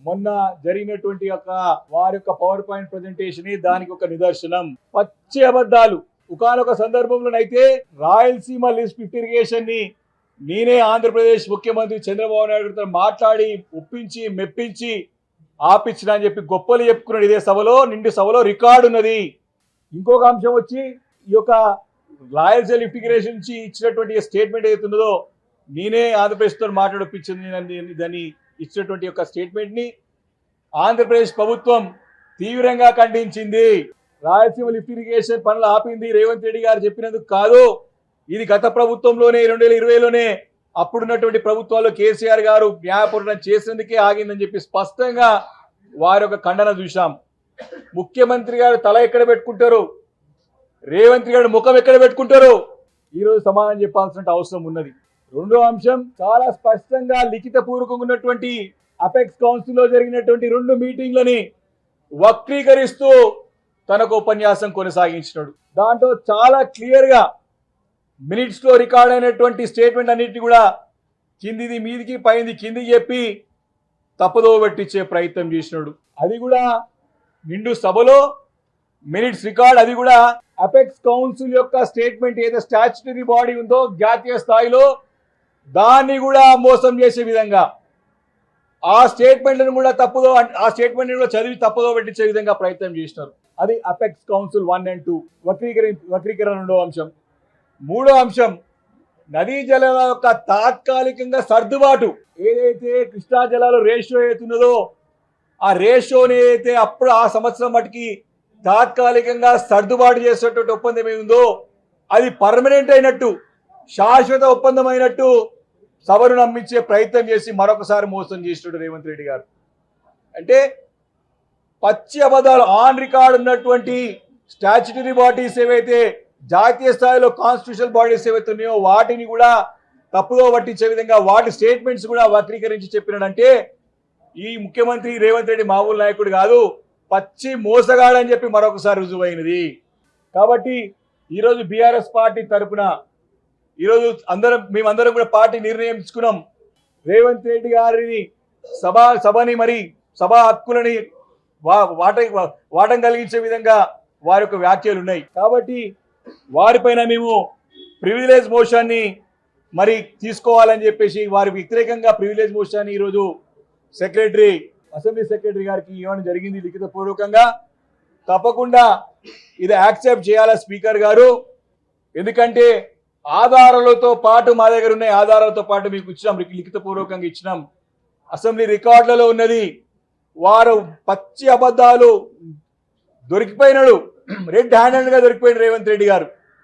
మొన్న జరిగినటువంటి వారి యొక్క పవర్ పాయింట్ ప్రజెంటేషన్ దానికి ఒక నిదర్శనం. పచ్చి అబద్ధాలు. ఒకానొక సందర్భంలోనైతే రాయలసీమ లిఫ్ట్ ఇరిగేషన్ ని నేనే ఆంధ్రప్రదేశ్ ముఖ్యమంత్రి చంద్రబాబు నాయుడుతో మాట్లాడి ఒప్పించి మెప్పించి ఆపించిన అని చెప్పి గొప్పలు చెప్పుకున్నాడు. ఇదే సభలో, నిండు సభలో రికార్డు ఉన్నది. ఇంకొక అంశం వచ్చి ఈ యొక్క రాయలసీమ లిఫ్ట్ ఇరిగేషన్ నుంచి ఇచ్చినటువంటి స్టేట్మెంట్ ఏదైతే ఉన్నదో నేనే ఆంధ్రప్రదేశ్తో మాట్లాడొప్పించింది దాన్ని ఇచ్చినటువంటి యొక్క స్టేట్మెంట్ ని ఆంధ్రప్రదేశ్ ప్రభుత్వం తీవ్రంగా ఖండించింది. రాయలసీమ లిఫ్ట్ ఇరిగేషన్ పనులు ఆపింది రేవంత్ రెడ్డి గారు చెప్పినందుకు కాదు. ఇది గత ప్రభుత్వంలోనే 2020లోనే అప్పుడున్నటువంటి ప్రభుత్వాల్లో కేసీఆర్ గారు న్యాయపూర్ణం చేసేందుకే ఆగిందని చెప్పి స్పష్టంగా వారి యొక్క ఖండన చూశాం. ముఖ్యమంత్రి గారు తల ఎక్కడ పెట్టుకుంటారు, రేవంత్ గారు ముఖం ఎక్కడ పెట్టుకుంటారు, ఈరోజు సమాధానం చెప్పాల్సిన అవసరం ఉన్నది. రెండో అంశం, చాలా స్పష్టంగా లిఖిత పూర్వకంగా ఉన్నటువంటి అపెక్స్ కౌన్సిల్ లో జరిగినటువంటి 2 మీటింగ్లని వక్రీకరిస్తూ తనకు ఉపన్యాసం కొనసాగించినాడు. దాంట్లో చాలా క్లియర్ గా మినిట్స్ లో రికార్డ్ అయినటువంటి స్టేట్మెంట్ అన్నింటినీ కూడా కిందిది మీదికి పైంది కిందికి చెప్పి తప్పుదో పట్టించే ప్రయత్నం చేసినాడు. అది కూడా నిండు సభలో మినిట్స్ రికార్డ్, అది కూడా అపెక్స్ కౌన్సిల్ యొక్క స్టేట్మెంట్ ఏదో స్టాచ్యుటరీ బాడీ ఉందో జాతీయ స్థాయిలో దాన్ని కూడా మోసం చేసే విధంగా ఆ స్టేట్మెంట్లను కూడా ఆ స్టేట్మెంట్ కూడా చదివి తప్పుదో పట్టించే విధంగా ప్రయత్నం చేసినారు. అది అపెక్స్ కౌన్సిల్ 1 and 2 వక్రీకరణ రెండో అంశం. మూడో అంశం, నదీ జలాల యొక్క తాత్కాలికంగా సర్దుబాటు. ఏదైతే కృష్ణా జలాలు రేషియో అవుతున్నదో ఆ రేషియోని అయితే అప్పుడు ఆ సంవత్సరం మటుకి తాత్కాలికంగా సర్దుబాటు చేసేటువంటి ఒప్పందం ఏముందో అది పర్మనెంట్ అయినట్టు, శాశ్వత ఒప్పందం అయినట్టు సభను నమ్మించే ప్రయత్నం చేసి మరొకసారి మోసం చేసినాడు రేవంత్ రెడ్డి గారు. అంటే పచ్చి అబద్ధాలు. ఆన్ రికార్డ్ ఉన్నటువంటి స్టాచ్యుటరీ బాడీస్ ఏవైతే జాతీయ స్థాయిలో కాన్స్టిట్యూషనల్ బాడీస్ ఏవైతే ఉన్నాయో వాటిని కూడా తప్పుదో పట్టించే విధంగా వాటి స్టేట్మెంట్స్ కూడా వక్రీకరించి చెప్పినాడంటే ఈ ముఖ్యమంత్రి రేవంత్ రెడ్డి మామూలు నాయకుడు కాదు, పచ్చి మోసగాడని చెప్పి మరొకసారి రుజువైనది. కాబట్టి ఈరోజు బీఆర్ఎస్ పార్టీ తరఫున ఈరోజు మేమందరం కూడా పార్టీ నిర్ణయించుకున్నాం, రేవంత్ రెడ్డి గారిని సభని మరి సభా హక్కులని వాటం కలిగించే విధంగా వారి యొక్క వ్యాఖ్యలు ఉన్నాయి. కాబట్టి వారిపైన మేము ప్రివిలేజ్ మోషన్ని మరి తీసుకోవాలని చెప్పేసి వారి వ్యతిరేకంగా ప్రివిలేజ్ మోషన్ని ఈరోజు అసెంబ్లీ సెక్రటరీ గారికి ఇవ్వడం జరిగింది లిఖిత పూర్వకంగా. తప్పకుండా ఇది యాక్సెప్ట్ చేయాలా స్పీకర్ గారు. ఎందుకంటే ఆధారాలతో పాటు మా దగ్గర ఉన్నాయి, ఆధారాలతో పాటు మీకు ఇచ్చినాం, లిఖిత పూర్వకంగా ఇచ్చినాం, అసెంబ్లీ రికార్డులలో ఉన్నది. వారు పచ్చి అబద్ధాలు దొరికిపోయినాడు, రెడ్ హ్యాండెడ్ గా దొరికిపోయిన రేవంత్ రెడ్డి గారు.